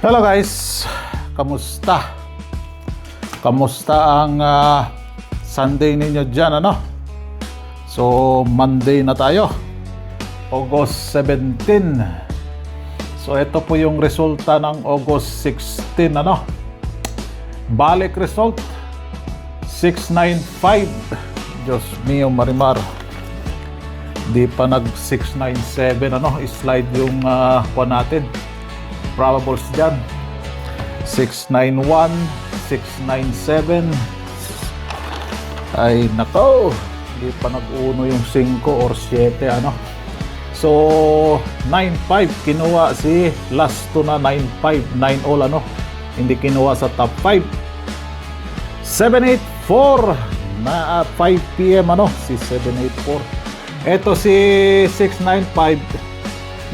Hello guys, kamusta? Kamusta ang Sunday ninyo dyan, ano? So, Monday na tayo, August 17. So, ito po yung resulta ng August 16, ano? Balik result, 695. Diyos mio, Marimar. Di pa nag 697, ano? Slide yung kuha natin. Probables dyan 691, 697. Ay nako, hindi pa nag-uno yung 5 or 7, ano. So 95 kinuha si last 2 na 95, 9 all, ano, hindi kinuha sa top 5. 784 na 5 PM, ano, si 784. Eto si 695,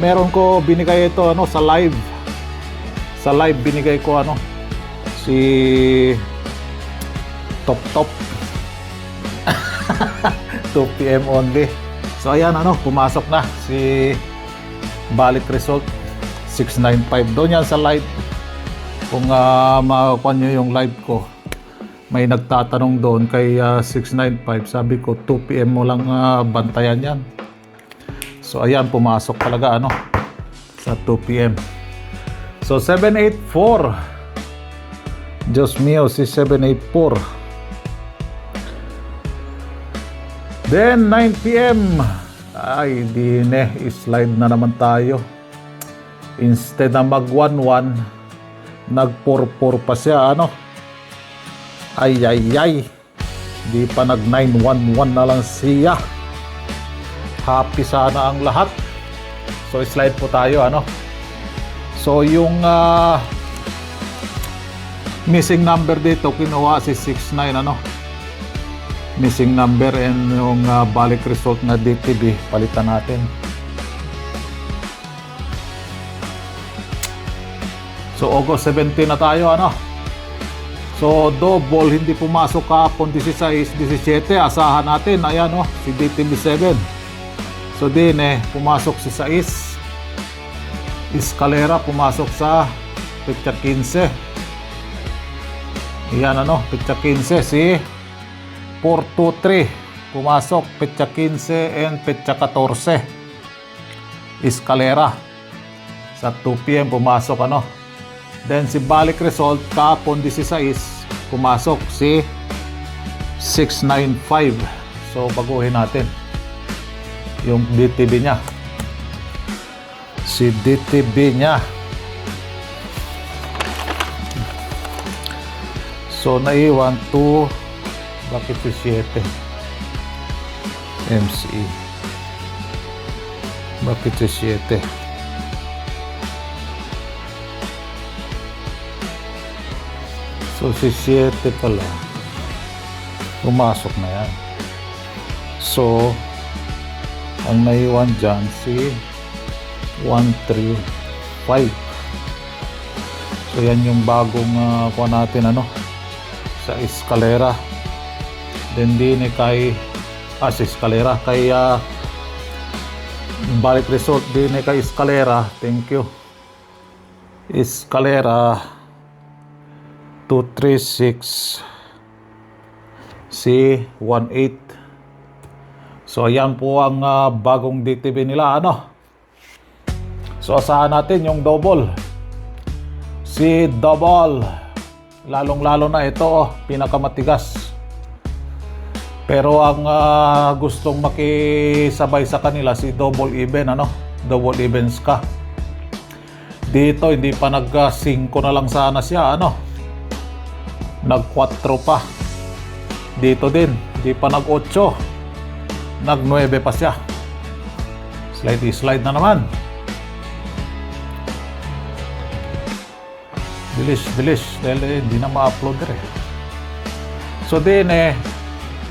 meron ko binigay ito, ano, sa live. Sa live binigay ko, ano, si Top 2 PM only. So ayan, ano, pumasok na si balik result 695. Doon yan sa live. Kung makakuha nyo yung live ko, may nagtatanong doon kay 695. Sabi ko 2 PM mo lang bantayan yan. So ayan, pumasok talaga, ano, sa 2 PM. So 784. Diyos mio, si 784. Then 9 PM. Ay, di slide na naman tayo. Instead na mag 11, nag 44 pa siya, ano. Ay. Di pa nag 911 na lang siya. Happy sana ang lahat. So slide po tayo, ano. So yung missing number dito kinuha si 69, ano. Missing number, and yung balik result na DTB palitan natin. So August 17 na tayo, ano. So double hindi pumasok kahapon 16, 17, asahan natin. Ayan, oh, si DTB7. So din pumasok si 6. Escalera pumasok sa petsa 15. Yan, ano, petsa 15 si 423 pumasok petsa 15 and petsa 14. Escalera sa 2 PM pumasok, ano. Then si balik result kahapon 16 pumasok si 695. So baguhin natin yung DTB niya. Si DTB niya. So naiwan to, bakit si 7 MCE, bakit si 7? So si 7 pala pumasok na yan. So ang naiwan dyan si 135. So yan yung bagong kuha natin, ano, sa Escalera. Then din kay si Escalera kay balik result din kay Escalera. Thank you. Escalera 236 si 18. So ayan po ang bagong DTB nila, ano. So asahan natin yung double. Si double, lalong-lalo na ito, oh, pinakamatigas. Pero ang gustong makisabay sa kanila si double even, ano, double evens ka. Dito hindi pa nag 5 na lang sana siya, ano. Nag 4 pa. Dito din, hindi pa nag 8. Nag 9 pa siya. Slide na naman. Bilis dahil hindi na ma-upload rin. So din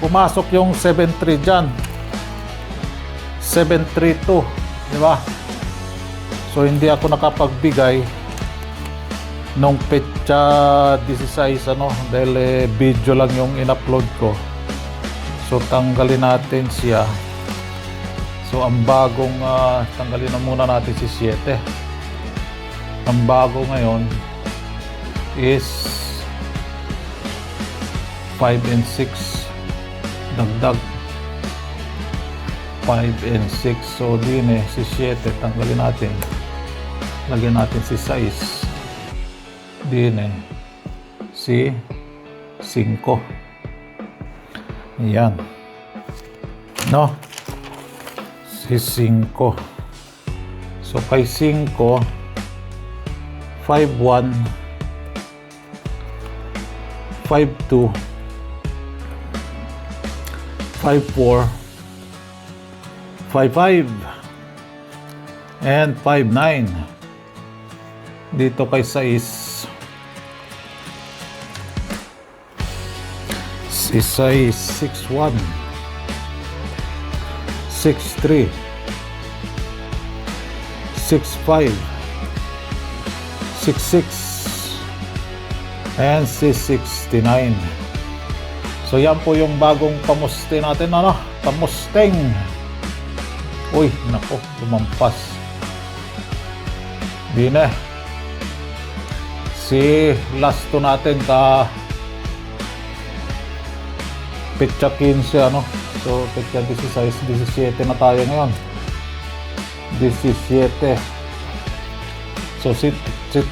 pumasok yung 73 dyan, 732, di ba? So hindi ako nakapagbigay nung petsa 16, ano, dahil video lang yung in-upload ko. So tanggalin natin siya. So ang bagong tanggalin na muna natin si 7. Ang bago ngayon is 5 and 6. Dagdag 5 and 6. So din si 7 tanggalin natin. Lagyan natin si 6. Din si 5. Yan. No? Si 5. So kay 5 5-1 5-2 5-4 5-5 and 5-9. Dito kay 6 si 6-1 6-3 6-5 6-6 and 69. So yan po yung bagong kamuste natin, ano? Kamusteng. Uy, nako, lumampas. Di na. Si last to natin ka petsa 15, ano? So petsa 16, 17 na tayo ngayon. 17. So si 3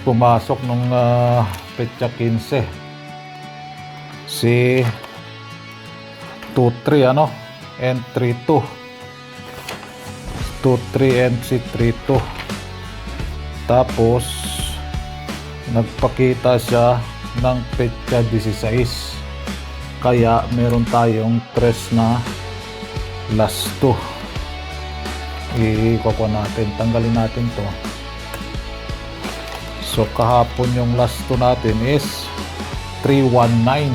pumasok nung petsa 15. Si 2-3, ano? And 3-2. 2-3 and si 3-2. Tapos nagpakita siya ng petsa 16. Kaya meron tayong 3 na last 2. Ikuha natin, tanggalin natin to. So kahapon yung last 2 natin is 319.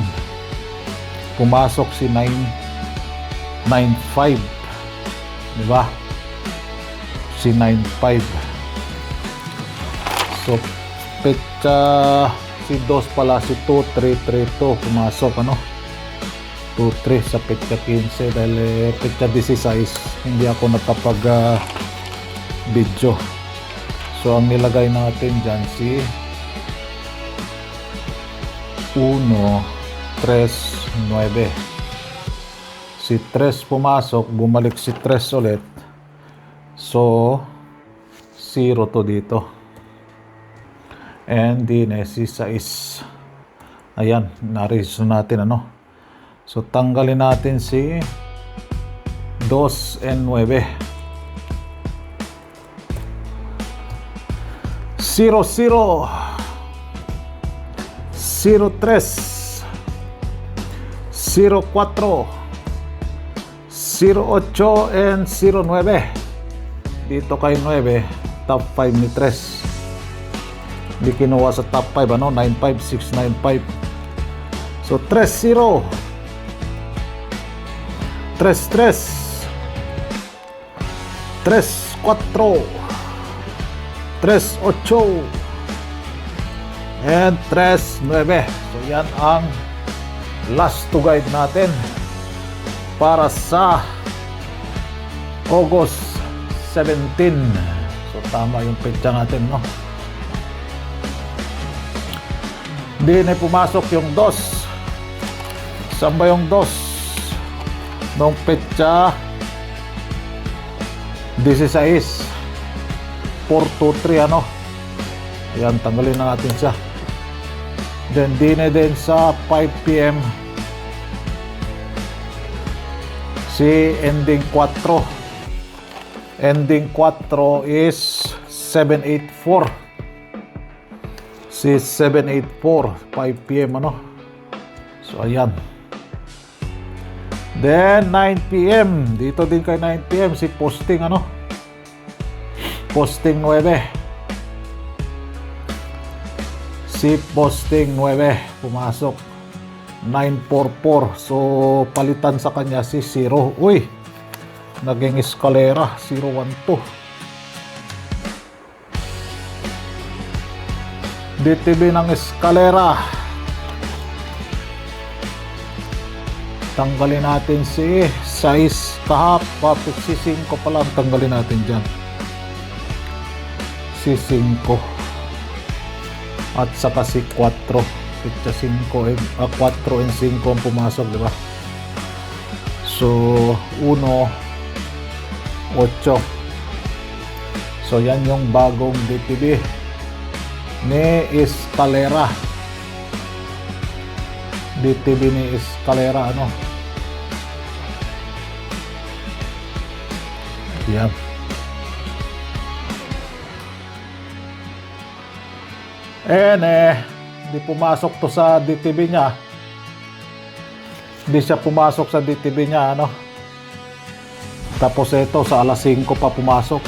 Pumasok si 995. Diba? Si 95. So petsa si 2 pala, si 2332 pumasok, ano? 2-3 sa petsa 15 dahil petsa 16 hindi ako nakapag video. So ang nilagay natin dyan si 1-3-9. Si 3 pumasok, bumalik si 3 ulit. So 0 to dito. And din si 6. Ayan, na-reason natin, ano? So tanggalin natin si 2 and 9. 0-0 0-3 0-4 0-8 and 0-9. Dito kay 9, top 5 ni 3. Hindi kinuha sa top 5, ano? 9-5, 6-9-5. So 3-0 3-3 3-4 3-8 and 3-9. So yan ang last to guide natin para sa August 17. So tama yung petsa natin, no? Hindi na pumasok yung 2. Saan ba yung 2? Nung petsa 16. 4-2-3, ano? Ayan, tanggalin na natin siya. Then din sa 5 PM si ending 4. Ending 4 is 784. Si 784 5 PM, ano? So ayan. Then 9 PM dito din kay 9 PM si posting, ano? Posting 9. Si posting 9 pumasok 944. So palitan sa kanya si 0. Uy, naging eskalera 012. DTB ng eskalera. Tanggalin natin si size kahap, si 5 pa lang tanggalin natin dyan. Si 5 at saka si 4. Pitsa 5, 4 and 5 ang pumasok, di ba? So 1, 8. So yan yung bagong DTB ni Escalera. DTB ni Escalera, ano? Yan. Di pumasok to sa DTB niya. Hindi siya pumasok sa DTB niya, ano? Tapos ito sa alas 5 pa pumasok.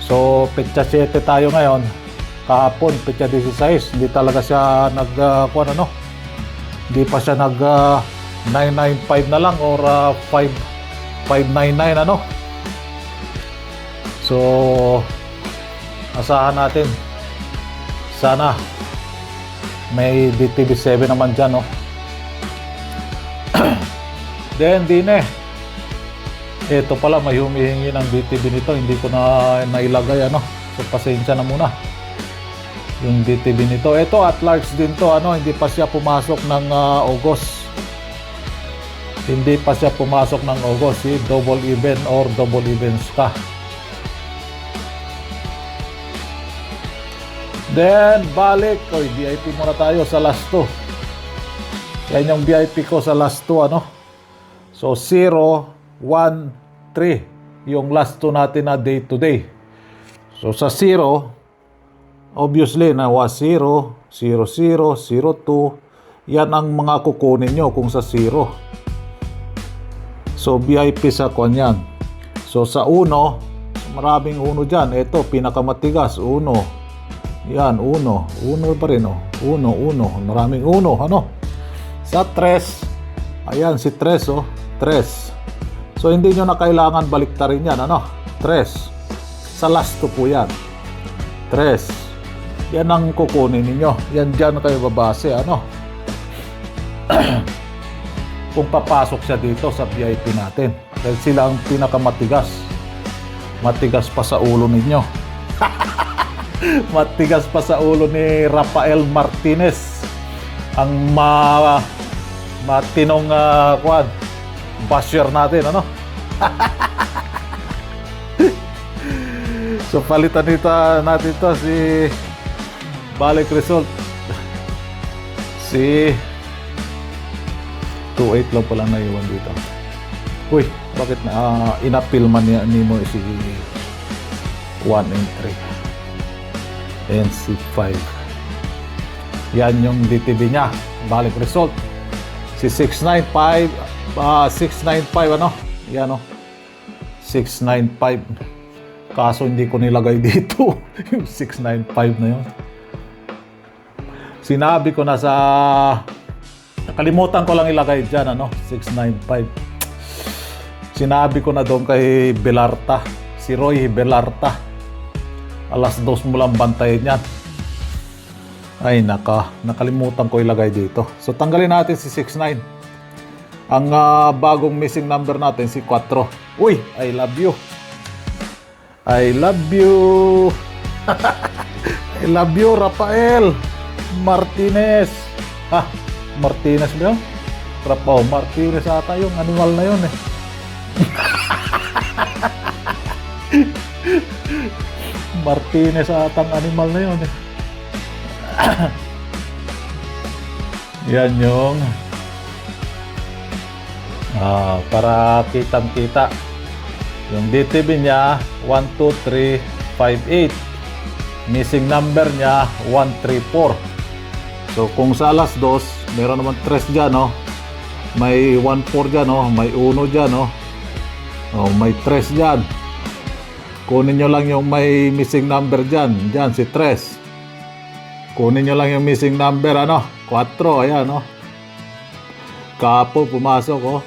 So, petsa 7 tayo ngayon. Kahapon, petsa 16. Hindi talaga siya hindi pa siya 995 na lang or 599, ano? So, asahan natin. Sana may DTB 7 naman dyan, no? Then, ito pala, may humihingi ng DTB nito. Hindi ko na nailagay, ano? So, pasensya na muna. Yung DTB nito. Ito, at large din to, ano? Hindi pa siya pumasok ng August. Hindi pa siya pumasok ng August. Si double even or double evens ka. Then, balik. Oy, VIP muna tayo sa last 2. Yan yung VIP ko sa last 2, ano? So, 0, 1, 3. Yung last 2 natin na day to day. So, sa 0, obviously, nawa 0, 0, 0, 0, 2. Yan ang mga kukunin nyo kung sa 0. So, VIP sa kwan yan. So, sa 1, maraming 1 dyan. Ito, pinakamatigas, 1. Yan, 1 pa rin, oh. 1, maraming 1, ano? Sa 3, ayan si 3, oh. 3. So, hindi nyo na kailangan baliktarin yan, ano? 3. Sa last 2 po yan. 3. Yan ang kukunin ninyo. Yan dyan kayo babase, ano? Kung papasok siya dito sa VIP natin. Dahil sila ang pinakamatigas. Matigas pa sa ulo ninyo. Matigas pa sa ulo ni Rafael Martinez. Ang matinong basher natin, ano? So, palitan natin to si balik result. Si 2.8 lang pala naiwan dito. Uy, bakit na inapil man ni mo si 1 and 3 and si 5. Yan yung DTB niya. Balik result. Si 695 ano? Yan, oh. 695. Kaso hindi ko nilagay dito. Yung 695 na yun. Sinabi ko na sa nakalimutan ko lang ilagay dyan, ano? 695. Sinabi ko na doon kay Belarta. Si Roy Belarta. Alas 2 mo lang bantayin yan. Ay, nakalimutan ko ilagay dito. So, tanggalin natin si 69. Ang bagong missing number natin, si 4. Uy, I love you. I love you. I love you, Rafael Martinez. Martinez ba yun? Martinez ata yung animal na yun, eh. Martinez atang animal na yun, eh. Yan yung para kitang-kita yung DTB niya 12358, missing number niya 134. So kung sa alas 2 meron naman 3 dyan, no? May 14 dyan, no? May 1 dyan, no? May 3 dyan. Kunin nyo lang yung may missing number dyan. Dyan si 3. Kunin nyo lang yung missing number, ano? 4, ayan, no? Kapo pumasok, oh.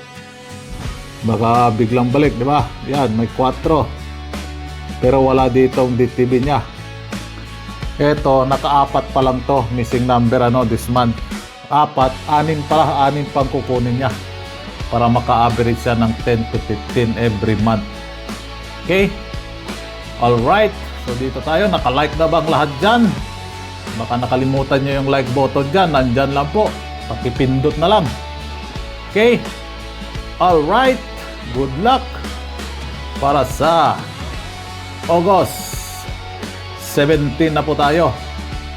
Baka biglang balik, di ba? Yan, may 4. Pero wala dito ang DTB niya. Ito, naka-4 pa lang to, missing number, ano, this month. 4, 6 pala, 6 pang kukunin niya. para maka-average siya ng 10 to 15 every month. Okay? Alright. So dito tayo. Naka-like na bang lahat dyan? Baka nakalimutan nyo yung like button dyan. Nandyan lang po. Pakipindot na lang. Okay? Alright. Good luck para sa August 17 na po tayo.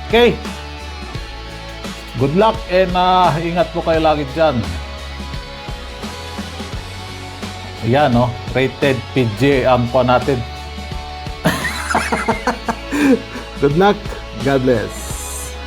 Okay? Good luck and ingat po kayo lagi dyan. Ayan, no? Rated PG ang po natin. Good luck. God bless.